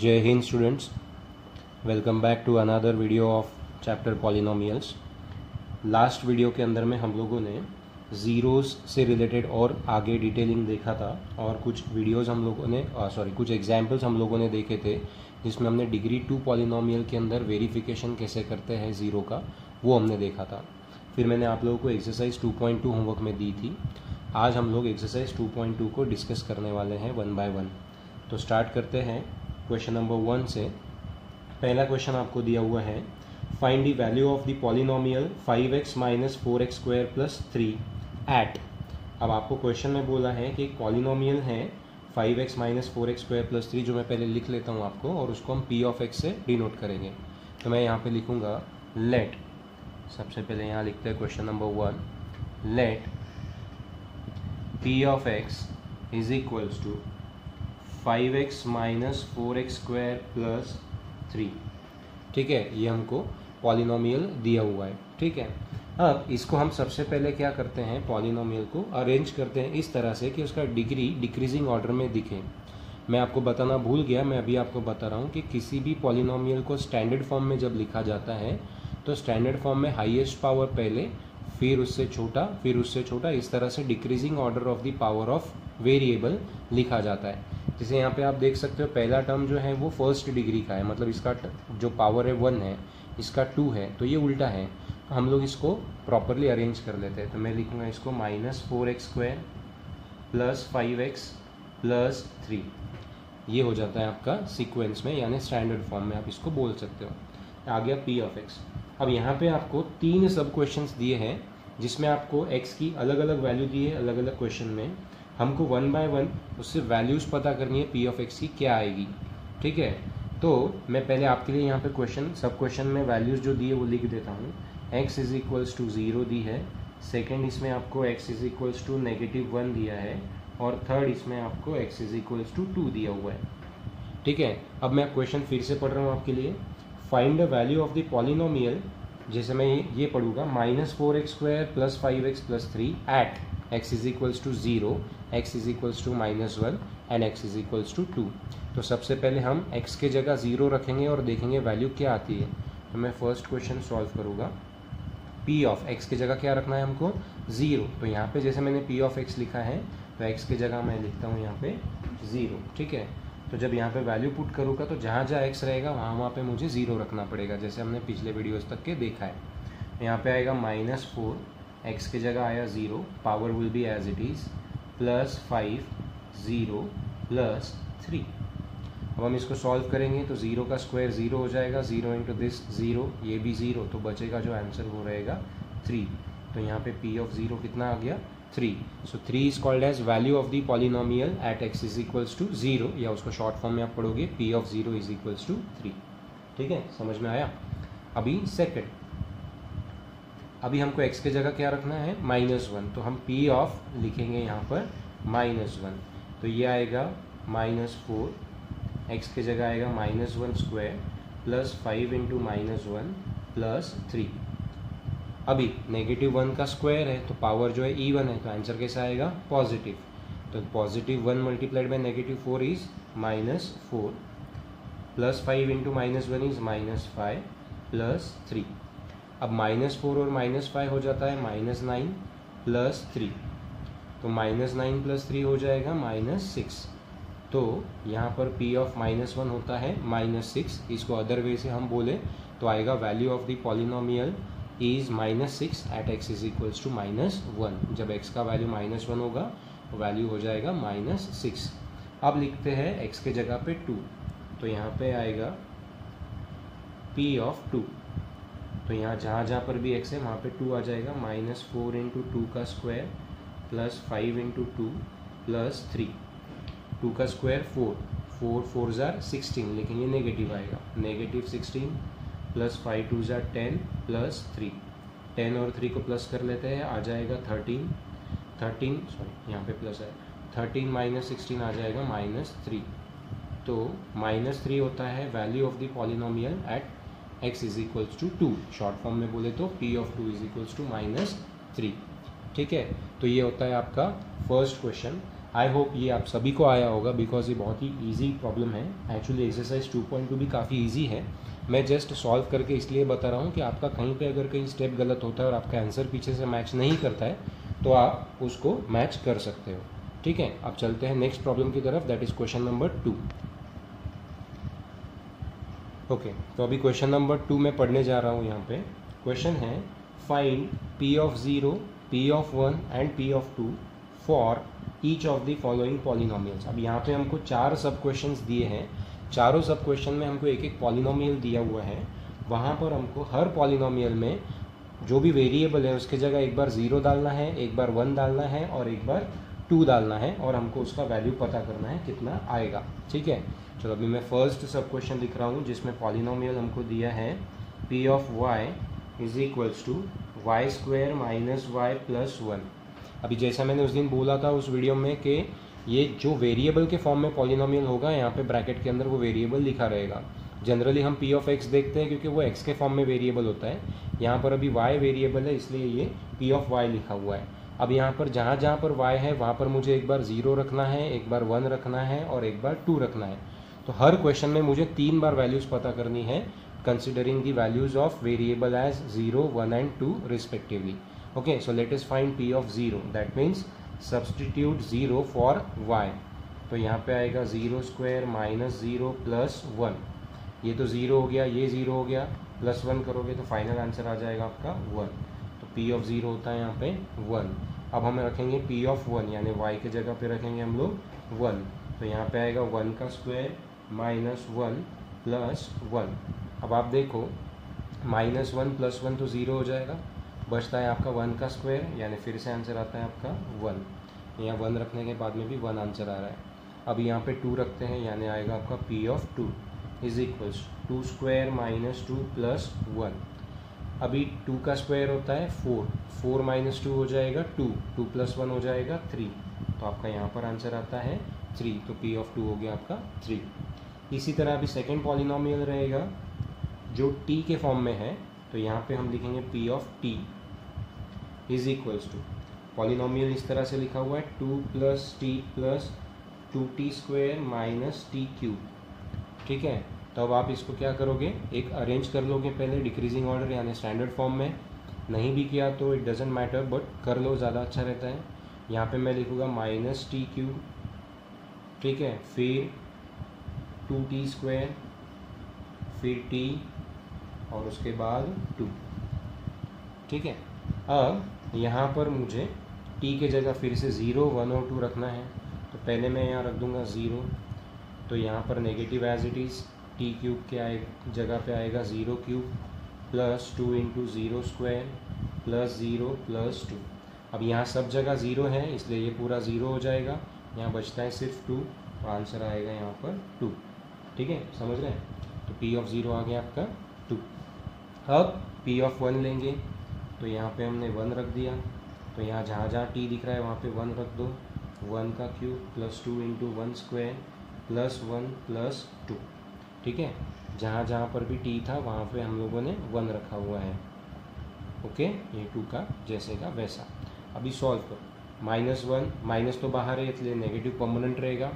जय हिंद students, welcome back to another video of chapter polynomials. Last video के अंदर में हम लोगों ने ज़ीरोज़ से रिलेटेड और आगे डिटेलिंग देखा था और कुछ वीडियोज़ हम लोगों ने कुछ एग्जाम्पल्स हम लोगों ने देखे थे जिसमें हमने डिग्री 2 पॉलिनोमियल के अंदर वेरिफिकेशन कैसे करते हैं ज़ीरो का, वो हमने देखा था। फिर मैंने आप लोगों को एक्सरसाइज 2.2 होमवर्क में दी थी। आज हम लोग एक्सरसाइज 2.2 को डिस्कस करने वाले हैं वन बाय वन। तो स्टार्ट करते हैं क्वेश्चन नंबर 1 से। पहला क्वेश्चन आपको दिया हुआ है, find the value of the polynomial 5x minus 4x square plus 3 at. अब आपको क्वेश्चन में बोला है कि एक पॉलिनोमियल है 5x minus 4x square plus 3, जो मैं पहले लिख लेता हूँ आपको, और उसको हम p ऑफ x से डिनोट करेंगे। तो मैं यहाँ पे लिखूँगा लेट, सबसे पहले यहाँ लिखते हैं question number 1, let p of x is equals to 5x minus 4x square plus 3। ठीक है, ये हमको पॉलिनोमियल दिया हुआ है। ठीक है, अब इसको हम सबसे पहले क्या करते हैं, पॉलिनोमियल को अरेंज करते हैं इस तरह से कि उसका डिग्री डिक्रीजिंग ऑर्डर में दिखे। मैं आपको बताना भूल गया, मैं अभी आपको बता रहा हूँ कि किसी भी पॉलिनोमियल को स्टैंडर्ड फॉर्म में जब लिखा जाता है तो स्टैंडर्ड फॉर्म में हाईएस्ट पावर पहले, फिर उससे छोटा, फिर उससे छोटा, इस तरह से decreasing order of the power of variable लिखा जाता है। जैसे यहाँ पे आप देख सकते हो पहला टर्म जो है वो फर्स्ट डिग्री का है, मतलब इसका जो पावर है 1 है, इसका 2 है, तो ये उल्टा है। तो हम लोग इसको प्रॉपरली अरेंज कर लेते हैं। तो मैं लिखूँगा इसको minus 4x square plus 5x plus 3। ये हो जाता है आपका सीक्वेंस में, यानी स्टैंडर्ड फॉर्म में आप इसको बोल सकते हो। आ गया p ऑफ x। अब यहाँ पे आपको 3 सब क्वेश्चंस दिए हैं जिसमें आपको x की अलग अलग वैल्यू दी है अलग अलग क्वेश्चन में। हमको 1 बाय 1 उससे वैल्यूज़ पता करनी है p ऑफ x की क्या आएगी। ठीक है, तो मैं पहले आपके लिए यहाँ पे सब क्वेश्चन में वैल्यूज़ जो दी है वो लिख देता हूँ। x इज इक्वल्स टू 0 दी है, सेकेंड इसमें आपको x इज इक्वल्स टू -1 दिया है, और थर्ड इसमें आपको x इज इक्वल्स टू 2 दिया हुआ है। ठीक है, अब मैं क्वेश्चन फिर से पढ़ रहा हूँ आपके लिए। Find the value of the polynomial, जैसे मैं ये पढ़ूंगा minus 4x square plus 5x plus 3 at x is equals to 0, x is equals to -1 and x is equals to 2। तो सबसे पहले हम x के जगह 0 रखेंगे और देखेंगे वैल्यू क्या आती है। तो मैं फर्स्ट क्वेश्चन सॉल्व करूँगा। p ऑफ x की जगह क्या रखना है हमको, 0। तो यहाँ पे जैसे मैंने p ऑफ x लिखा है तो x की जगह मैं लिखता हूँ यहाँ पे 0। ठीक है, तो जब यहाँ पे वैल्यू पुट करूँगा तो जहाँ जहाँ x रहेगा वहाँ पे मुझे 0 रखना पड़ेगा, जैसे हमने पिछले वीडियोस तक के देखा है। यहाँ पे आएगा -4, x की जगह आया 0, power will be as it is, plus 5, 0 plus 3। अब हम इसको सॉल्व करेंगे तो 0 का स्क्वायर 0 हो जाएगा, 0 इंटू दिस 0, ये भी 0, तो बचेगा जो आंसर वो रहेगा 3। तो यहाँ पे p ऑफ 0 कितना आ गया, 3। So 3 is called as value of the polynomial at x is equals to 0, या उसको शॉर्ट फॉर्म में आप पढ़ोगे p of 0 is equals to 3। ठीक है, समझ में आया। अभी सेकंड, अभी हमको x के जगह क्या रखना है, -1, तो हम p ऑफ लिखेंगे यहाँ पर -1, तो ये आएगा -4, x के जगह आएगा -1 स्क्वायर प्लस 5 इंटू -1 प्लस 3। अभी -1 का स्क्वायर है तो पावर जो है इवन है, तो आंसर कैसा आएगा, पॉजिटिव। तो +1 multiplied by -4 is -4, plus 5 into -1 is -5 plus 3। अब -4 और -5 हो जाता है -9 प्लस 3, तो -9 प्लस 3 हो जाएगा -6। तो यहाँ पर p ऑफ -1 होता है -6। इसको अदर वे से हम बोले तो आएगा value of the polynomial is -6 at x is equals to -1। जब x का वैल्यू -1 होगा तो वैल्यू हो जाएगा -6। अब लिखते हैं x के जगह पे 2, तो यहाँ पे आएगा p ऑफ 2। तो यहाँ जहाँ जहाँ पर भी x है वहाँ पे 2 आ जाएगा, -4 इंटू 2 का स्क्वायर प्लस 5 इंटू 2 प्लस 3। 2 का स्क्वायर 4, 4 ज़ार 16, लेकिन ये नेगेटिव आएगा, -16 प्लस 5 2 ज़ार 10 प्लस 3। 10 और 3 को प्लस कर लेते हैं, आ जाएगा 13, यहाँ पे प्लस है, 13 माइनस 16 आ जाएगा -3। तो -3 होता है value of the polynomial at x is equals to 2। Short form में बोले तो p of 2 is equals to -3। ठीक है, तो ये होता है आपका फर्स्ट क्वेश्चन। आई होप ये आप सभी को आया होगा, बिकॉज ये बहुत ही ईजी प्रॉब्लम है। एक्चुअली एक्सरसाइज 2.2 भी काफ़ी ईजी है। मैं जस्ट सॉल्व करके इसलिए बता रहा हूँ कि आपका कहीं पे अगर कहीं स्टेप गलत होता है और आपका आंसर पीछे से मैच नहीं करता है तो आप उसको मैच कर सकते हो। ठीक है, अब चलते हैं नेक्स्ट प्रॉब्लम की तरफ, that is question number 2। Okay, तो अभी क्वेश्चन नंबर 2 में पढ़ने जा रहा हूँ। यहाँ पे क्वेश्चन है find p of 0, p of 1 and p of 2 for each of the following polynomials. अब यहाँ पे हमको 4 सब क्वेश्चंस दिए हैं। चारों सब क्वेश्चन में हमको एक एक पॉलिनोमियल दिया हुआ है। वहाँ पर हमको हर पॉलिनोमियल में जो भी वेरिएबल है उसके जगह एक बार 0 डालना है, एक बार 1 डालना है और एक बार 2 डालना है, और हमको उसका वैल्यू पता करना है कितना आएगा। ठीक है, चलो अभी मैं फर्स्ट सब क्वेश्चन लिख रहा हूँ जिसमें पॉलिनोमियल हमको दिया है p of y is equals to y square minus y plus 1। अभी जैसा मैंने उस दिन बोला था उस वीडियो में कि ये जो वेरिएबल के फॉर्म में पॉलिनोमियल होगा, यहाँ पे ब्रैकेट के अंदर वो वेरिएबल लिखा रहेगा। जनरली हम p ऑफ x देखते हैं क्योंकि वो x के फॉर्म में वेरिएबल होता है। यहाँ पर अभी y वेरिएबल है इसलिए ये p ऑफ y लिखा हुआ है। अब यहाँ पर जहाँ जहाँ पर y है वहाँ पर मुझे एक बार 0 रखना है, एक बार 1 रखना है और एक बार 2 रखना है। तो हर क्वेश्चन में मुझे 3 बार वैल्यूज़ पता करनी है, considering the values of variable as 0, 1 and 2 respectively. Okay, so let us find p of 0, that means substitute 0 for y। तो यहाँ पे आएगा 0 स्क्वायर माइनस 0 प्लस 1। ये तो 0 हो गया, ये 0 हो गया, प्लस 1 करोगे तो फाइनल आंसर आ जाएगा आपका 1। तो p ऑफ 0 होता है यहाँ पे 1। अब हम रखेंगे p ऑफ 1 यानी y के जगह पे रखेंगे हम लोग 1। तो यहाँ पे आएगा 1 का स्क्वायर माइनस 1 प्लस 1। अब आप देखो माइनस 1 प्लस 1 तो 0 हो जाएगा, बचता है आपका 1 का स्क्वायर, यानी फिर से आंसर आता है आपका 1। यहाँ 1 रखने के बाद में भी 1 आंसर आ रहा है। अब यहाँ पे 2 रखते हैं, यानी आएगा आपका p of 2 is equals 2 square minus 2 plus 1। अभी 2 का स्क्वायर होता है 4, 4 माइनस 2 हो जाएगा 2, 2 प्लस 1 हो जाएगा 3। तो आपका यहाँ पर आंसर आता है 3, तो p ऑफ 2 हो गया आपका 3। इसी तरह अभी सेकेंड पॉलिनोमियल रहेगा जो t के फॉर्म में है। तो यहाँ पे हम लिखेंगे p of t is equals to, polynomial इस तरह से लिखा हुआ है 2 plus t plus 2t square minus t cube. ठीक है, तो अब आप इसको क्या करोगे, एक अरेंज कर लोगे पहले डिक्रीजिंग ऑर्डर यानी स्टैंडर्ड फॉर्म में। नहीं भी किया तो इट डजेंट मैटर, बट कर लो, ज़्यादा अच्छा रहता है। यहाँ पे मैं लिखूँगा माइनस टी क्यूब, ठीक है, फिर 2t स्क्वायर, फिर t और उसके बाद 2। ठीक है, अब यहाँ पर मुझे t के जगह फिर से 0, 1 और 2 रखना है। तो पहले मैं यहाँ रख दूँगा 0, तो यहाँ पर negative as it is t cube के जगह पे आएगा 0 cube plus 2 into 0 square plus 0 plus 2। अब यहाँ सब जगह 0 है इसलिए ये पूरा 0 हो जाएगा, यहाँ बचता है सिर्फ 2, तो आंसर आएगा यहाँ पर 2। ठीक है, समझ रहे हैं? तो p ऑफ 0 आ गया आपका 2। अब p ऑफ 1 लेंगे, तो यहाँ पे हमने 1 रख दिया, तो यहाँ जहाँ जहाँ t दिख रहा है वहाँ पे 1 रख दो। 1 का cube plus 2 into 1 square plus 1 plus 2। ठीक है, जहाँ जहाँ पर भी t था वहाँ पे हम लोगों ने 1 रखा हुआ है। ओके, ये 2 का जैसे का वैसा। अभी सॉल्व करो। माइनस 1, माइनस तो बाहर है इसलिए नेगेटिव परमानेंट रहेगा।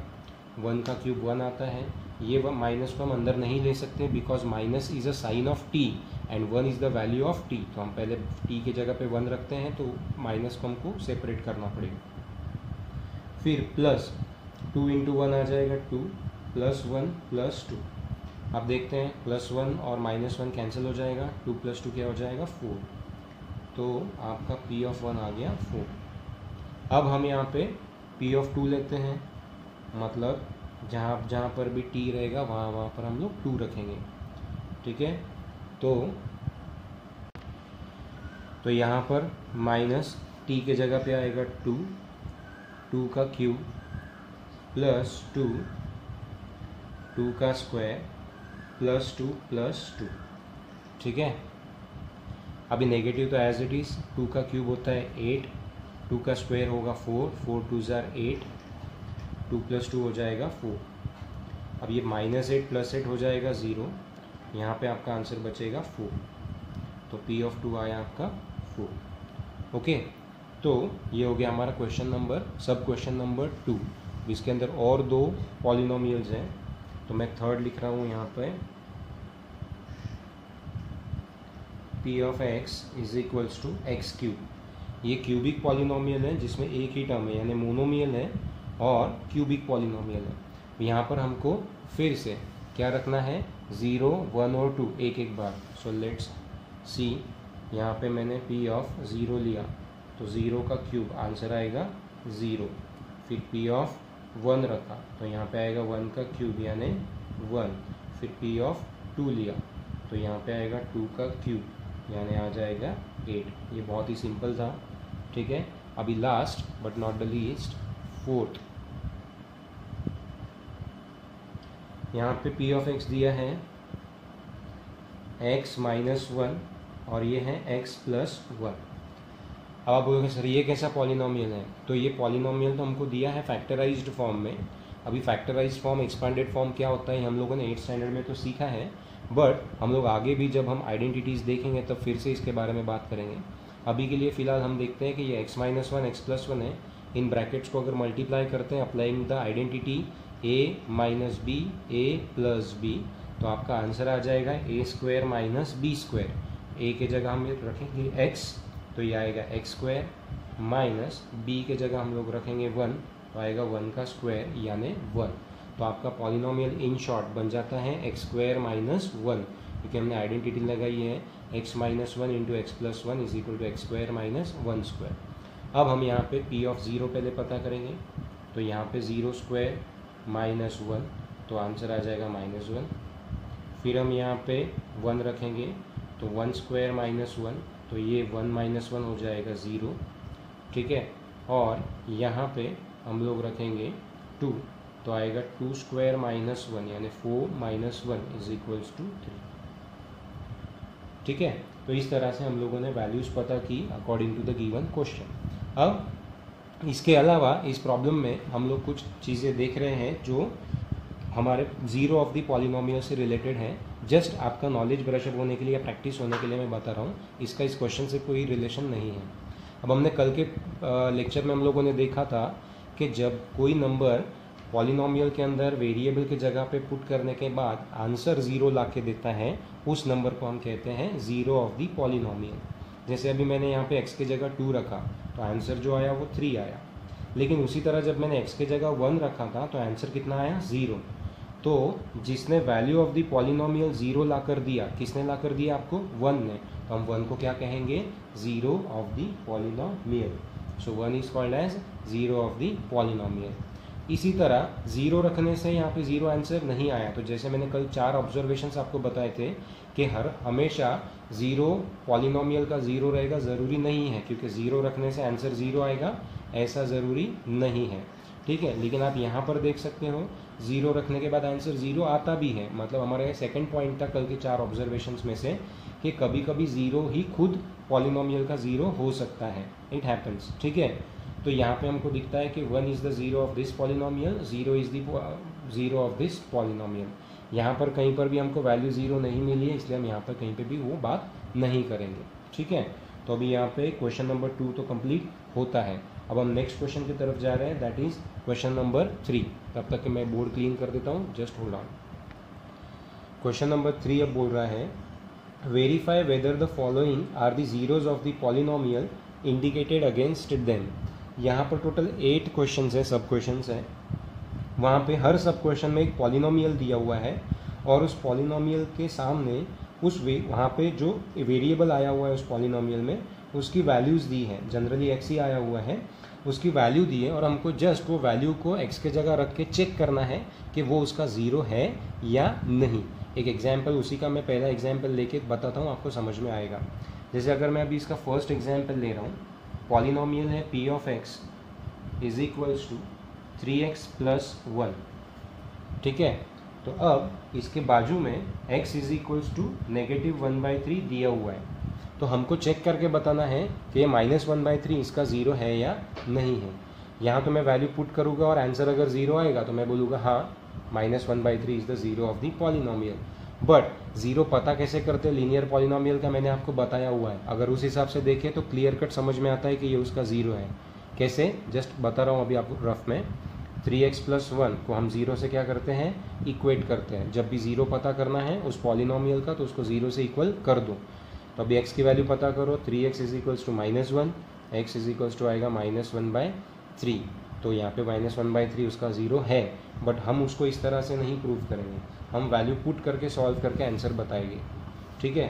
1 का क्यूब 1 आता है, ये माइनस को हम अंदर नहीं ले सकते because minus is a sign of t and 1 is the value of t। तो हम पहले t के जगह पे 1 रखते हैं, तो माइनस को हमको सेपरेट करना पड़ेगा। फिर प्लस 2 इंटू 1 आ जाएगा 2 प्लस 1 प्लस 2। अब देखते हैं, प्लस 1 और माइनस 1 कैंसिल हो जाएगा, 2 प्लस 2 क्या हो जाएगा 4। तो आपका p ऑफ 1 आ गया 4। अब हम यहाँ पे p ऑफ 2 लेते हैं, मतलब जहाँ जहाँ पर भी t रहेगा वहाँ पर हम लोग 2 रखेंगे। ठीक है, तो यहाँ पर माइनस t के जगह पे आएगा 2, 2 का क्यूब प्लस 2, 2 का स्क्वायर प्लस 2 प्लस 2। ठीक है, अभी नेगेटिव तो एज इट इज़, 2 का क्यूब होता है 8, 2 का स्क्वायर होगा 4, 4 2 ज़ार 8, 2 प्लस 2 हो जाएगा 4। अब ये माइनस 8 प्लस 8 हो जाएगा 0, यहाँ पे आपका आंसर बचेगा 4। तो p ऑफ 2 आया आपका 4। ओके, तो ये हो गया हमारा सब क्वेश्चन नंबर 2। इसके अंदर और 2 पॉलिनोमियल्स हैं, तो मैं थर्ड लिख रहा हूँ यहाँ पे p of x is equals to x cube. ये क्यूबिक पॉलिनोमियल है जिसमें एक ही टर्म है, यानी मोनोमियल है और क्यूबिक पॉलिनोमियल है। यहाँ पर हमको फिर से क्या रखना है, 0, 1 और 2 एक एक बार। सो लेट्स सी, यहाँ पे मैंने p ऑफ 0 लिया तो 0 का क्यूब आंसर आएगा 0। फिर p ऑफ 1 रखा तो यहाँ पे आएगा 1 का क्यूब यानी 1। फिर p ऑफ 2 लिया तो यहाँ पे आएगा 2 का क्यूब यानी आ जाएगा 8। ये बहुत ही सिंपल था, ठीक है। अभी last but not the least, fourth, यहाँ पे p ऑफ x दिया है x माइनस 1 और ये है x प्लस 1। अब आप बोलोगे सर ये कैसा पॉलिनोमियल है, तो ये पॉलिनोमियल तो हमको दिया है फैक्टराइज्ड फॉर्म में। अभी फैक्टराइज्ड फॉर्म, एक्सपांडेड फॉर्म क्या होता है हम लोगों ने 8th स्टैंडर्ड में तो सीखा है, बट हम लोग आगे भी जब हम आइडेंटिटीज़ देखेंगे तब फिर से इसके बारे में बात करेंगे। अभी के लिए फ़िलहाल हम देखते हैं कि ये x माइनस 1 x प्लस 1 है। इन ब्रैकेट्स को अगर मल्टीप्लाई करते हैं applying the identity a minus b a plus b, तो आपका आंसर आ जाएगा a स्क्वायर माइनस बी स्क्वायर। a के जगह हम रखेंगे x तो ये आएगा x स्क्वायर, माइनस b के जगह हम लोग रखेंगे 1 तो आएगा 1 का स्क्वायर यानी 1। तो आपका पॉलिनोमियल इन शॉर्ट बन जाता है x स्क्वायर माइनस 1, क्योंकि हमने आइडेंटिटी लगाई है x minus 1 into x plus 1 is equal to x square minus 1 square. अब हम यहाँ पे p ऑफ 0 पहले पता करेंगे, तो यहाँ पे 0 स्क्वायर माइनस 1 तो आंसर आ जाएगा माइनस 1। फिर हम यहाँ पे 1 रखेंगे तो 1 स्क्वायर माइनस 1 तो ये 1 माइनस 1 हो जाएगा 0, ठीक है। और यहाँ पे हम लोग रखेंगे 2 तो आएगा 2 स्क्वायर माइनस 1 यानी 4 माइनस 1 इज इक्वल्स टू 3, ठीक है। तो इस तरह से हम लोगों ने वैल्यूज़ पता की according to the given question. अब इसके अलावा इस प्रॉब्लम में हम लोग कुछ चीज़ें देख रहे हैं जो हमारे जीरो ऑफ द पॉलिनोमियल से रिलेटेड है। जस्ट आपका नॉलेज ब्रशअप होने के लिए या प्रैक्टिस होने के लिए मैं बता रहा हूँ, इसका इस क्वेश्चन से कोई रिलेशन नहीं है। अब हमने कल के लेक्चर में हम लोगों ने देखा था कि जब कोई नंबर पॉलिनोमियल के अंदर वेरिएबल के जगह पे पुट करने के बाद आंसर 0 ला के देता है, उस नंबर को हम कहते हैं जीरो ऑफ द पॉलिनोमियल। जैसे अभी मैंने यहाँ पे x के जगह 2 रखा तो आंसर जो आया वो 3 आया, लेकिन उसी तरह जब मैंने x के जगह 1 रखा था तो आंसर कितना आया 0। तो जिसने वैल्यू ऑफ द पॉलिनोमियल 0 ला कर दिया, किसने ला कर दिया आपको, 1 ने, तो हम 1 को क्या कहेंगे, zero of the polynomial. So 1 is called as zero of the polynomial. इसी तरह 0 रखने से यहाँ पे 0 आंसर नहीं आया, तो जैसे मैंने कल 4 ऑब्जर्वेशंस आपको बताए थे कि हमेशा 0 पॉलिनोमियल का 0 रहेगा ज़रूरी नहीं है, क्योंकि 0 रखने से आंसर 0 आएगा ऐसा ज़रूरी नहीं है, ठीक है। लेकिन आप यहाँ पर देख सकते हो 0 रखने के बाद आंसर 0 आता भी है। मतलब हमारे सेकंड पॉइंट था कल के 4 ऑब्जर्वेशंस में से कि कभी कभी 0 ही खुद पॉलिनोमियल का 0 हो सकता है, इट हैपन्स, ठीक है। तो यहाँ पे हमको दिखता है कि 1 is the zero of this polynomial, 0 is the zero of this polynomial. यहाँ पर कहीं पर भी हमको वैल्यू 0 नहीं मिली है, इसलिए हम यहाँ पर कहीं पे भी वो बात नहीं करेंगे, ठीक है। तो अभी यहाँ पे क्वेश्चन नंबर 2 तो कंप्लीट होता है। अब हम नेक्स्ट क्वेश्चन की तरफ जा रहे हैं, दैट इज़ क्वेश्चन नंबर 3। तब तक कि मैं बोर्ड क्लीन कर देता हूँ, just hold on. Question number 3 अब बोल रहा है, verify whether the following are the zeros of the polynomial indicated against them. यहाँ पर टोटल 8 क्वेश्चन है, सब क्वेश्चन है। वहाँ पे हर सब क्वेश्चन में एक पॉलिनोमियल दिया हुआ है और उस पॉलिनोमियल के सामने वहाँ पे जो वेरिएबल आया हुआ है उस पॉलिनोमियल में उसकी वैल्यूज़ दी है। जनरली x ही आया हुआ है, उसकी वैल्यू दी है और हमको जस्ट वो वैल्यू को x के जगह रख के चेक करना है कि वो उसका 0 है या नहीं। एक एग्जाम्पल उसी का मैं पहला एग्जाम्पल लेके बताता हूँ, आपको समझ में आएगा। जैसे अगर मैं अभी इसका फर्स्ट एग्जाम्पल ले रहा हूँ, पॉलिनोमियल है p of x is equals to 3x plus 1, ठीक है। तो अब इसके बाजू में x इज इक्वल्स टू -1/3 दिया हुआ है, तो हमको चेक करके बताना है कि -1/3 इसका 0 है या नहीं है। यहाँ तो मैं वैल्यू पुट करूँगा और आंसर अगर 0 आएगा तो मैं बोलूँगा हाँ -1/3 is the zero of the polynomial. But zero पता कैसे करते हैं लीनियर पॉलिनोमियल का मैंने आपको बताया हुआ है। अगर उस हिसाब से देखें तो क्लियर कट समझ में आता है कि ये उसका ज़ीरो है। कैसे, जस्ट बता रहा हूँ अभी आपको रफ में। 3x + 1 को हम ज़ीरो से क्या करते हैं, इक्वेट करते हैं। जब भी ज़ीरो पता करना है उस पॉलिनोमियल का तो उसको ज़ीरो से इक्वल कर दो। तो अभी x की वैल्यू पता करो, 3x = -1, x आएगा -1/3। तो यहाँ पे -1/3 उसका ज़ीरो है, बट हम उसको इस तरह से नहीं प्रूव करेंगे, हम वैल्यू पुट करके सॉल्व करके आंसर बताएंगे। ठीक है,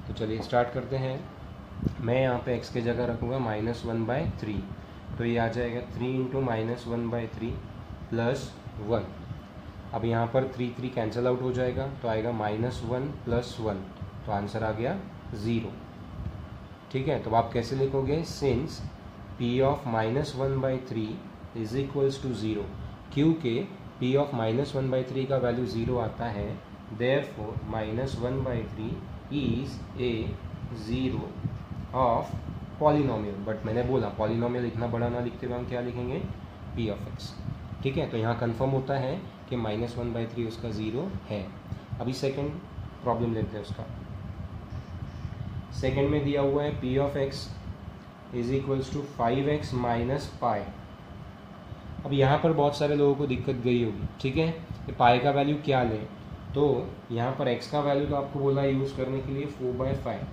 तो चलिए स्टार्ट करते हैं। मैं यहाँ पे x की जगह रखूँगा -1/3, तो ये आ जाएगा 3 × -1/3 + 1। अब यहाँ पर 3 कैंसिल आउट हो जाएगा तो आएगा -1 + 1, तो आंसर आ गया 0। ठीक है, तो आप कैसे लिखोगे, सिंस p ऑफ -1/3 = 0, क्योंकि p ऑफ -1/3 का वैल्यू 0 आता है, therefore -1/3 is a 0 of polynomial. But मैंने बोला पॉलिनोमियल इतना बड़ा ना लिखते हुए हम क्या लिखेंगे, p ऑफ x। ठीक है, तो यहाँ कंफर्म होता है कि -1/3 उसका 0 है। अभी सेकंड प्रॉब्लम लेते हैं उसका। सेकंड में दिया हुआ है p ऑफ x = 5x - पाई। अब यहाँ पर बहुत सारे लोगों को दिक्कत गई होगी। ठीक है, कि पाई का वैल्यू क्या लें, तो यहाँ पर x का वैल्यू तो आपको बोला है यूज़ करने के लिए 4/5।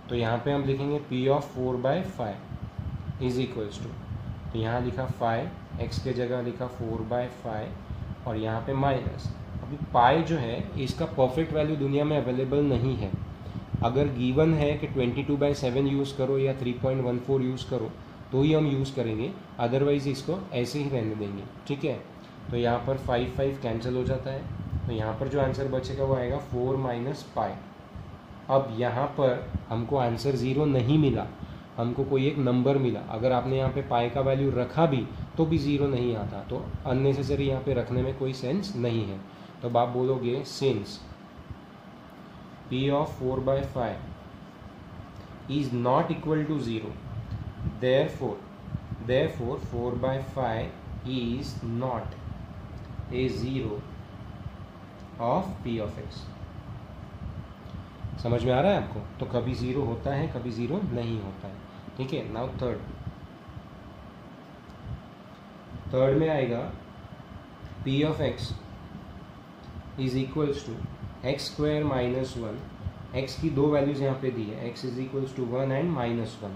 तो यहाँ पे हम लिखेंगे p ऑफ 4/5 = तो यहाँ लिखा 5, x के जगह लिखा 4/5 और यहाँ पे माइनस। अभी पाई जो है इसका परफेक्ट वैल्यू दुनिया में अवेलेबल नहीं है। अगर गिवन है कि 22/7 यूज़ करो या 3.14 यूज़ करो तो ही हम यूज़ करेंगे, अदरवाइज़ इसको ऐसे ही रहने देंगे। ठीक है, तो यहाँ पर 5 कैंसिल हो जाता है, तो यहाँ पर जो आंसर बचेगा वो आएगा 4 - पाई। अब यहाँ पर हमको आंसर 0 नहीं मिला, हमको कोई एक नंबर मिला। अगर आपने यहाँ पे पाई का वैल्यू रखा भी तो भी 0 नहीं आता, तो अननेसेसरी यहाँ पे रखने में कोई सेंस नहीं है। तो आप बोलोगे since p of 4/5 is not equal to 0, therefore 4/5 is not a 0 of p of x। समझ में आ रहा है आपको? तो कभी 0 होता है, कभी 0 नहीं होता है। ठीक है, नाउ थर्ड में आएगा p of x = x² - 1। x की दो वैल्यूज़ यहाँ पे दी है, x = 1 एंड -1।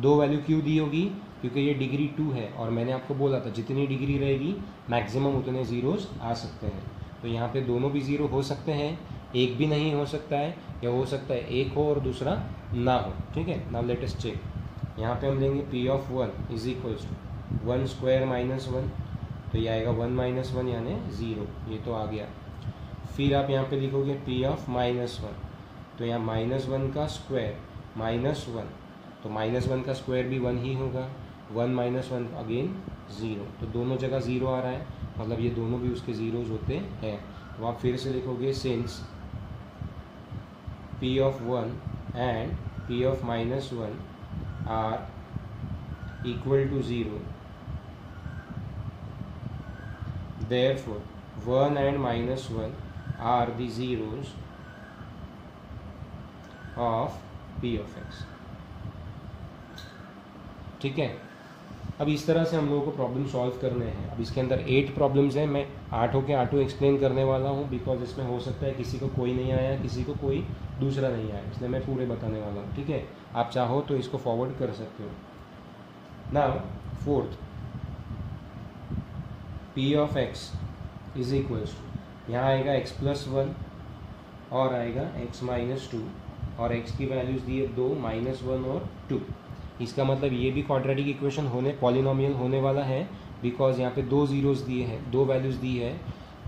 दो वैल्यू क्यों दी होगी, क्योंकि ये डिग्री 2 है और मैंने आपको बोला था जितनी डिग्री रहेगी मैक्सिमम उतने ज़ीरोज़ आ सकते हैं। तो यहाँ पे दोनों भी 0 हो सकते हैं, एक भी नहीं हो सकता है, या हो सकता है एक हो और दूसरा ना हो। ठीक है, नाउ लेट अस चेक। यहाँ पे हम लेंगे p ऑफ 1 = 1² - 1, तो ये आएगा 1 - 1 यानी 0, ये तो आ गया। फिर आप यहाँ पे लिखोगे p ऑफ -1, तो यहाँ -1 का स्क्वायर -1, तो -1 का स्क्वायर भी 1 ही होगा, 1 - 1 अगेन 0, तो दोनों जगह 0 आ रहा है, मतलब ये दोनों भी उसके ज़ीरोज़ होते हैं। तो आप फिर से लिखोगे since p of 1 and p of -1 are equal to 0, therefore 1 and -1 are the zeros of p of x। ठीक है, अब इस तरह से हम लोगों को प्रॉब्लम सॉल्व करने हैं। अब इसके अंदर 8 प्रॉब्लम्स हैं, मैं 8 के 8 एक्सप्लेन करने वाला हूँ, बिकॉज इसमें हो सकता है किसी को कोई नहीं आया, किसी को कोई दूसरा नहीं आया, इसलिए मैं पूरे बताने वाला हूँ। ठीक है, आप चाहो तो इसको फॉरवर्ड कर सकते हो। Now fourth, p of x = यहाँ आएगा x + 1 और आएगा x - 2, और x की वैल्यूज़ दी है 2, -1 और 2। इसका मतलब ये भी क्वाड्रेटिक इक्वेशन पॉलिनोमियल होने वाला है, बिकॉज यहाँ पे 2 ज़ीरोज़ दिए हैं, 2 वैल्यूज़ दी है,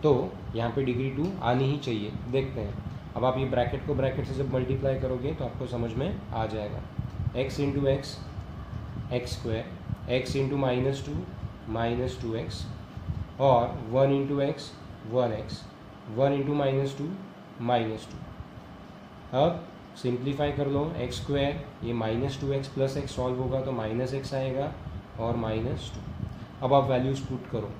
तो यहाँ पे डिग्री 2 आनी ही चाहिए। देखते हैं, अब आप ये ब्रैकेट को ब्रैकेट से जब मल्टीप्लाई करोगे तो आपको समझ में आ जाएगा। x × x x², x × -2 2x, और 1 × x 1x, 1 × -2 -2। अब सिंप्लीफाई कर लो, x², ये -2x + x सॉल्व होगा तो -x आएगा और -2। अब आप वैल्यूज़ पुट करो।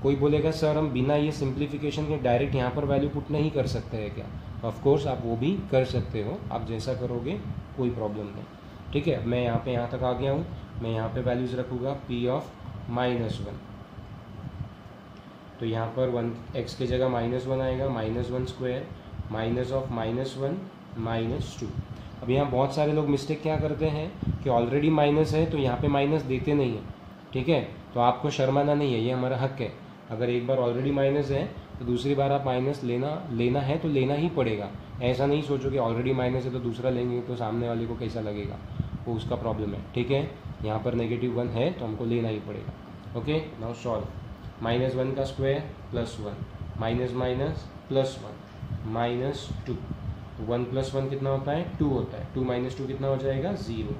कोई बोलेगा सर हम बिना ये सिंप्लीफिकेशन के डायरेक्ट यहाँ पर वैल्यू पुट नहीं कर सकते हैं क्या? ऑफ कोर्स आप वो भी कर सकते हो, आप जैसा करोगे कोई प्रॉब्लम नहीं। ठीक है, मैं यहाँ तक आ गया हूँ। मैं यहाँ पे वैल्यूज़ रखूँगा पी ऑफ -1, तो यहाँ पर 1 x की जगह -1 आएगा, -1 स्क्वायर माइनस ऑफ -1 -2। अब यहाँ बहुत सारे लोग मिस्टेक क्या करते हैं कि ऑलरेडी माइनस है तो यहाँ पे माइनस देते नहीं हैं। ठीक है, तो आपको शर्माना नहीं है, ये हमारा हक है। अगर एक बार ऑलरेडी माइनस है तो दूसरी बार आप माइनस लेना है तो लेना ही पड़ेगा। ऐसा नहीं सोचो कि ऑलरेडी माइनस है तो दूसरा लेंगे तो सामने वाले को कैसा लगेगा, वो उसका प्रॉब्लम है। ठीक है, यहाँ पर -1 है तो हमको लेना ही पड़ेगा। Okay, now solve. -1 का स्क्वायर +1 माइनस माइनस +1 -2, 1 + 1 कितना होता है 2 होता है, 2 - 2 कितना हो जाएगा 0।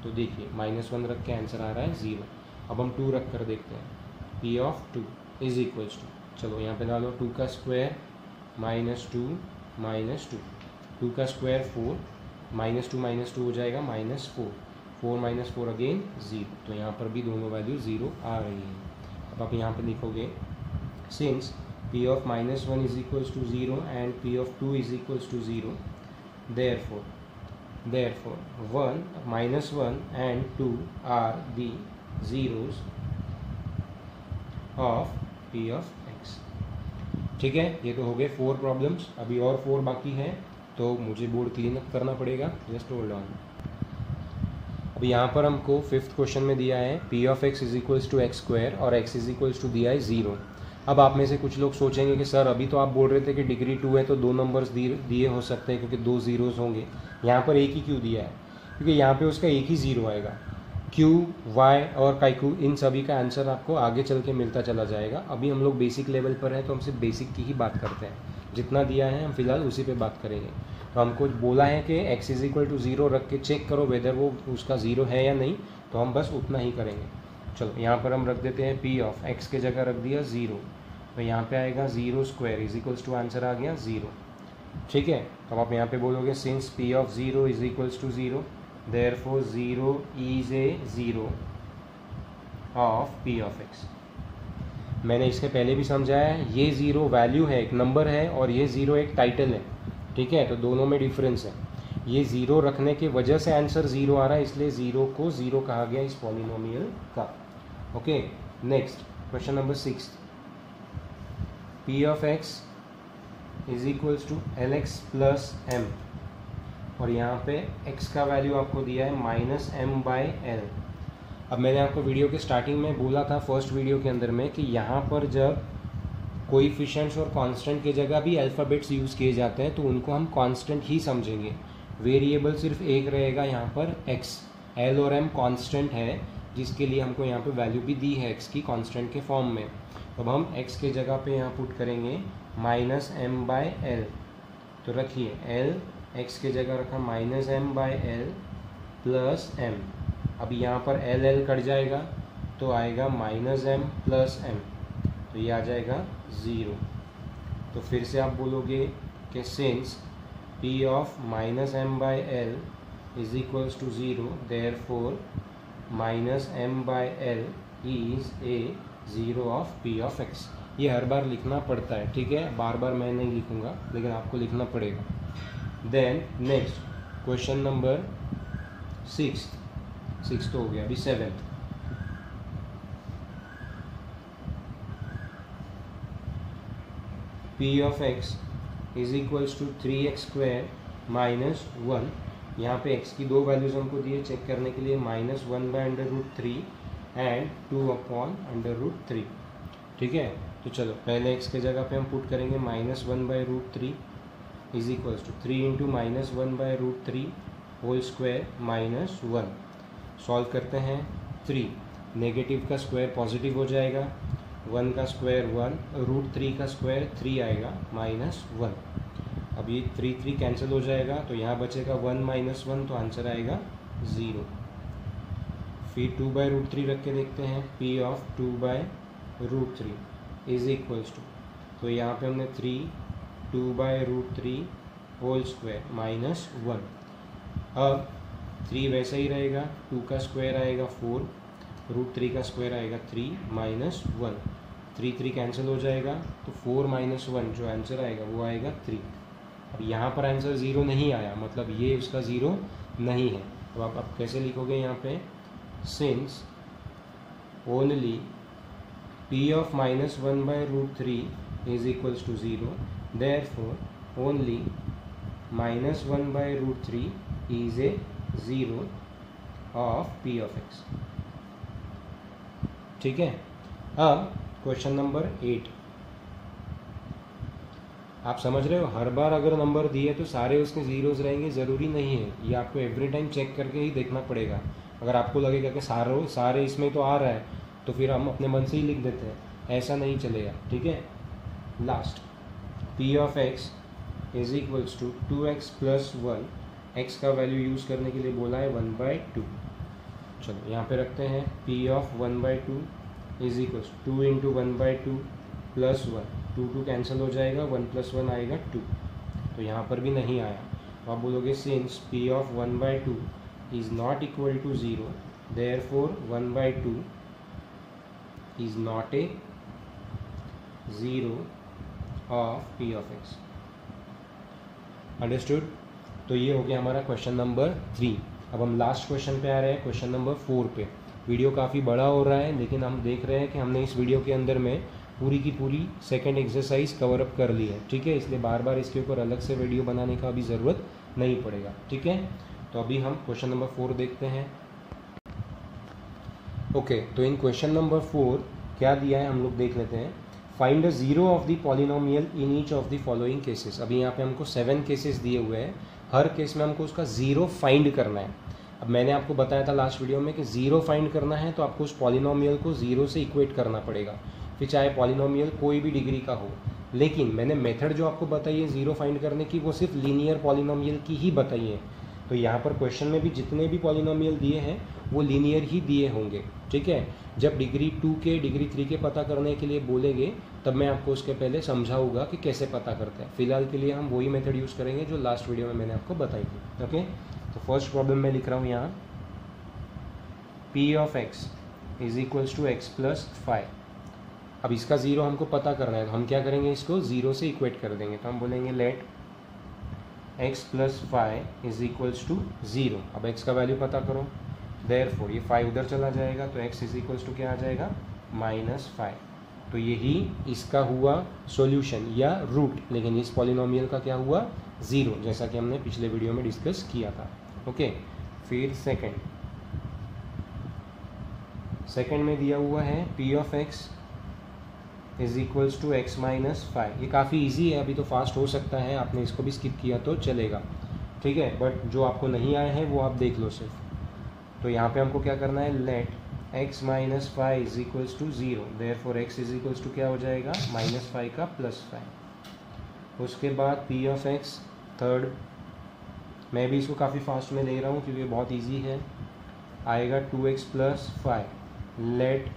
तो देखिए -1 रख के आंसर आ रहा है 0। अब हम 2 रख कर देखते हैं, P of 2 is equals to, चलो यहाँ पे डालो 2 का स्क्वायर -2 -2, 2 का स्क्वायर 4 -2 हो जाएगा -4, 4 - 4 अगेन 0। तो यहाँ पर भी दोनों वैल्यू 0 आ रही है। अब आप यहाँ पे लिखोगे since P of -1 is equals to 0 and P of 2 is equals to 0, therefore 1 -1 and 2 are the zeros of P of x। ठीक है, ये तो हो गए 4 प्रॉब्लम्स। अभी और 4 बाकी हैं तो मुझे बोर्ड क्लीन अप करना पड़ेगा, जस्ट होल्ड ऑन। अभी यहाँ पर हमको 5th क्वेश्चन में दिया है P of x is equals to x² और x इज इक्वल्स टू दिया है 0। अब आप में से कुछ लोग सोचेंगे कि सर अभी तो आप बोल रहे थे कि डिग्री 2 है तो 2 नंबर्स दिए हो सकते हैं क्योंकि 2 ज़ीरोज़ होंगे, यहाँ पर एक ही क्यों दिया है? क्योंकि यहाँ पे उसका एक ही 0 आएगा। Q, Y और काइकू इन सभी का आंसर आपको आगे चल के मिलता चला जाएगा। अभी हम लोग बेसिक लेवल पर हैं तो हम सिर्फ बेसिक की ही बात करते हैं, जितना दिया है हम फिलहाल उसी पे बात करेंगे। तो हमको बोला है कि x इज इक्वल टू 0 रख के चेक करो वेदर वो उसका 0 है या नहीं, तो हम बस उतना ही करेंगे। चलो यहाँ पर हम रख देते हैं P ऑफ x के जगह रख दिया 0, तो यहाँ पे आएगा 0² इज इक्वल्स टू आंसर आ गया 0। ठीक है, तो आप यहाँ पे बोलोगे since P of 0 is equals to 0 therefore 0 is a 0 of P of x। मैंने इसके पहले भी समझाया है, ये 0 वैल्यू है, एक नंबर है, और ये 0 एक टाइटल है। ठीक है, तो दोनों में डिफरेंस है। ये 0 रखने की वजह से आंसर 0 आ रहा है, इसलिए 0 को 0 कहा गया इस पॉलिनोमियल का। Okay, next question number 6, P of x is equals to LX plus m, और यहाँ पे x का वैल्यू आपको दिया है -m/l। अब मैंने आपको वीडियो के स्टार्टिंग में बोला था, फर्स्ट वीडियो के अंदर में, कि यहाँ पर जब कोएफिशिएंट्स और कांस्टेंट की जगह भी अल्फ़ाबेट्स यूज़ किए जाते हैं तो उनको हम कांस्टेंट ही समझेंगे। वेरिएबल सिर्फ एक रहेगा यहाँ पर x, l और m कांस्टेंट है, जिसके लिए हमको यहाँ पे वैल्यू भी दी है x की कांस्टेंट के फॉर्म में। अब हम x के जगह पे यहाँ पुट करेंगे -m/l, तो रखिए l x के जगह रखा -m/l प्लस m। अब यहाँ पर l कट जाएगा तो आएगा -m प्लस m, तो ये आ जाएगा 0। तो फिर से आप बोलोगे कि since P of -m/l is equals to 0 therefore -m/l is a 0 of P of x। ये हर बार लिखना पड़ता है, ठीक है, बार बार मैं नहीं लिखूंगा लेकिन आपको लिखना पड़ेगा। देन नेक्स्ट क्वेश्चन नंबर 6 तो हो गया, अभी 7th। P of x is equals to 3x² -1। यहाँ पे x की दो वैल्यूज हमको दिए चेक करने के लिए, -1/√3 एंड 2/√3। ठीक है, तो चलो पहले x के जगह पे हम पुट करेंगे -1/√3 is equals to 3 into -1/√3 whole square -1। Solve करते हैं, 3 नेगेटिव का स्क्वायर पॉजिटिव हो जाएगा, 1 का स्क्वायर 1, √3 का स्क्वायर 3 आएगा -1। अब ये 3 कैंसिल हो जाएगा तो यहाँ बचेगा 1 - 1, तो आंसर आएगा 0। फिर 2/√3 रख के देखते हैं, P of 2/√3 is equals to, तो यहाँ पे हमने 3 2/√3 होल स्क्वायर -1। अब 3 वैसा ही रहेगा, 2 का स्क्वायर आएगा 4, √3 का स्क्वायर आएगा 3 -1, 3 कैंसिल हो जाएगा तो 4 - 1 जो आंसर आएगा वो आएगा 3। अब यहाँ पर आंसर 0 नहीं आया, मतलब ये उसका 0 नहीं है। तो आप अब कैसे लिखोगे यहाँ पे, since only p of -1/√3 is equals to 0, therefore only -1/√3 is a 0 of p of x। ठीक है। अब क्वेश्चन नंबर 8, आप समझ रहे हो, हर बार अगर नंबर दिए तो सारे उसके जीरोज रहेंगे, ज़रूरी नहीं है। ये आपको एवरी टाइम चेक करके ही देखना पड़ेगा। अगर आपको लगेगा कि सारे इसमें तो आ रहा है, तो फिर हम अपने मन से ही लिख देते हैं, ऐसा नहीं चलेगा। ठीक है। Last, p of x is equals to 2x + 1, x का वैल्यू यूज़ करने के लिए बोला है 1/2। चलो यहाँ पे रखते हैं, p of 1/2 is equals 2 × 1/2 + 1, 2 cancel हो जाएगा, 1 + 1 आएगा 2। तो यहाँ पर भी नहीं आया। तो आप बोलोगे since p of 1/2 is not equal to 0, therefore 1/2 is not a 0 of p of x। Understood. तो ये हो गया हमारा क्वेश्चन नंबर 3। अब हम लास्ट क्वेश्चन पे आ रहे हैं, क्वेश्चन नंबर 4 पे। वीडियो काफ़ी बड़ा हो रहा है, लेकिन हम देख रहे हैं कि हमने इस वीडियो के अंदर में पूरी की पूरी सेकंड एक्सरसाइज कवर अप कर ली है। ठीक है, इसलिए बार बार इसके ऊपर अलग से वीडियो बनाने का भी ज़रूरत नहीं पड़ेगा। ठीक है, तो अभी हम क्वेश्चन नंबर 4 देखते हैं। ओके, तो इन क्वेश्चन नंबर 4 क्या दिया है हम लोग देख लेते हैं। Find the zero of the polynomial in each of the following cases. अभी यहाँ पे हमको 7 केसेस दिए हुए हैं, हर केस में हमको उसका ज़ीरो फाइंड करना है। अब मैंने आपको बताया था लास्ट वीडियो में कि ज़ीरो फाइंड करना है तो आपको उस पॉलिनोमियल को ज़ीरो से इक्वेट करना पड़ेगा, फिर चाहे पॉलिनोमियल कोई भी डिग्री का हो। लेकिन मैंने मेथड जो आपको बताई है ज़ीरो फाइंड करने की, वो सिर्फ लीनियर पॉलिनोमियल की ही बताई है। तो यहाँ पर क्वेश्चन में भी जितने भी पॉलिनोमियल दिए हैं वो लीनियर ही दिए होंगे। ठीक है, जब डिग्री 2 के डिग्री 3 के पता करने के लिए बोलेंगे तब मैं आपको उसके पहले समझाऊंगा कि कैसे पता करते हैं। फिलहाल के लिए हम वही मेथड यूज़ करेंगे जो लास्ट वीडियो में मैंने आपको बताई थी। ओके, तो फर्स्ट प्रॉब्लम में लिख रहा हूँ यहाँ, p of x is equals to x + 5। अब इसका ज़ीरो हमको पता करना है, तो हम क्या करेंगे, इसको ज़ीरो से इक्वेट कर देंगे। तो हम बोलेंगे let x + 5 is equals to 0। अब x का वैल्यू पता करो, देयरफॉर ये 5 उधर चला जाएगा, तो x इज इक्वल्स टू क्या आ जाएगा, -5। तो यही इसका हुआ सॉल्यूशन या रूट, लेकिन इस पॉलिनोमियल का क्या हुआ, 0, जैसा कि हमने पिछले वीडियो में डिस्कस किया था। ओके, फिर सेकंड में दिया हुआ है p of x is equals to x - 5। ये काफ़ी इजी है, अभी तो फास्ट हो सकता है, आपने इसको भी स्किप किया तो चलेगा। ठीक है, बट जो आपको नहीं आया है वो आप देख लो सिर्फ। तो यहाँ पे हमको क्या करना है, let x - 5 is equals to 0, therefore x is equals to क्या हो जाएगा, -5 का +5। उसके बाद p ऑफ x थर्ड, मैं भी इसको काफ़ी फास्ट में ले रहा हूँ क्योंकि बहुत ईजी है, आएगा 2x + 5। Let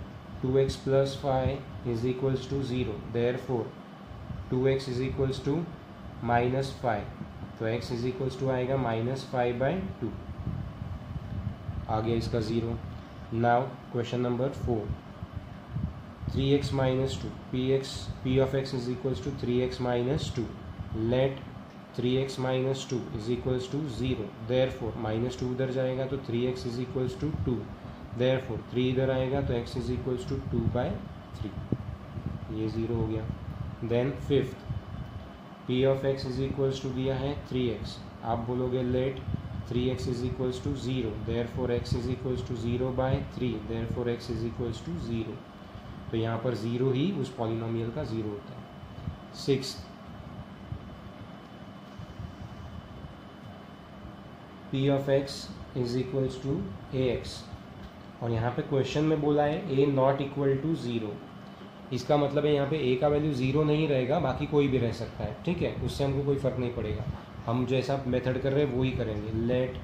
2x + 5 is equals to 0, therefore 2x is equals to -5। तो x इज इक्वल्स टू आएगा -5/2, आ गया इसका 0। Now question number 4, 3x - 2, p of x is equals to 3x - 2। Let 3x - 2 is equals to 0, therefore -2 उधर जाएगा तो 3x is equals to 2, therefore 3 इधर आएगा तो x इज इक्वल्स टू 2/3, ये 0 हो गया। Then fifth, p of x is equals to दिया है 3x। आप बोलोगे let 3x is equals to 0, therefore x is equals to 0/3, therefore x is equals to 0। तो यहाँ पर 0 ही उस पॉलिनोमियल का 0 होता है। Sixth, p of x is equals to ax, और यहाँ पे क्वेश्चन में बोला है a नॉट इक्वल टू 0। इसका मतलब है यहाँ पे a का वैल्यू 0 नहीं रहेगा, बाकी कोई भी रह सकता है। ठीक है, उससे हमको कोई फ़र्क नहीं पड़ेगा, हम जैसा मेथड कर रहे हैं वही करेंगे। Let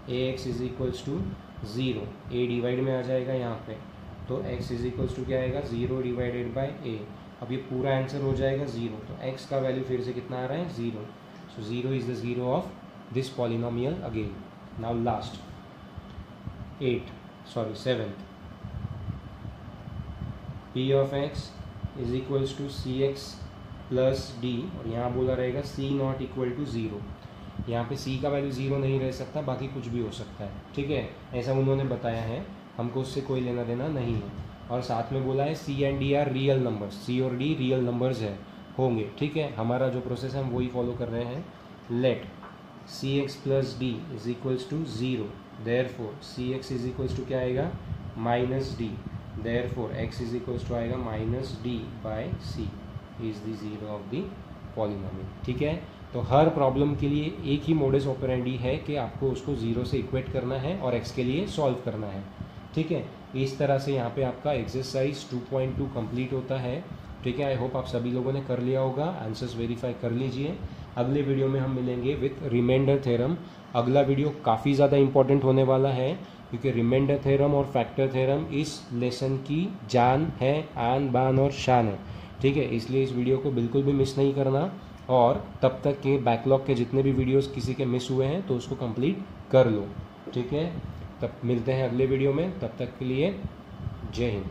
ax is equals to 0, a divide में आ जाएगा यहाँ पे, तो x इज इक्वल्स टू क्या आएगा, 0 / a। अब ये पूरा आंसर हो जाएगा 0, तो x का वैल्यू फिर से कितना आ रहा है, 0। So 0 is the 0 of this polynomial again. Now last 7th, p of x is equals to cx plus d, और यहाँ बोला रहेगा c not equal to zero. यहाँ पे सी का वैल्यू ज़ीरो नहीं रह सकता, बाकी कुछ भी हो सकता है, ठीक है, ऐसा उन्होंने बताया है, हमको उससे कोई लेना देना नहीं है। और साथ में बोला है C and D are real numbers, C और डी रियल नंबर्स है होंगे, ठीक है। हमारा जो प्रोसेस है हम वही फॉलो कर रहे हैं। Let C X plus D is equals to zero, therefore C X is equals to क्या आएगा, minus D, therefore X is equals to आएगा minus D by C is the zero of the polynomial, ठीक है। तो हर problem के लिए एक ही modus operandi है कि आपको उसको ज़ीरो से इक्वेट करना है और एक्स के लिए सॉल्व करना है, ठीक है। इस तरह से यहाँ पे आपका एक्सरसाइज 2.2 कंप्लीट होता है, ठीक है। आई होप आप सभी लोगों ने कर लिया होगा, आंसर्स वेरीफाई कर लीजिए। अगले वीडियो में हम मिलेंगे विथ रिमाइंडर थ्योरम। अगला वीडियो काफ़ी ज़्यादा इंपॉर्टेंट होने वाला है, क्योंकि रिमाइंडर थ्योरम और फैक्टर थ्योरम इस लेसन की जान है, आन बान और शान है, ठीक है। इसलिए इस वीडियो को बिल्कुल भी मिस नहीं करना, और तब तक के बैकलॉग के जितने भी वीडियोस किसी के मिस हुए हैं तो उसको कंप्लीट कर लो, ठीक है। तब मिलते हैं अगले वीडियो में, तब तक के लिए जय हिंद।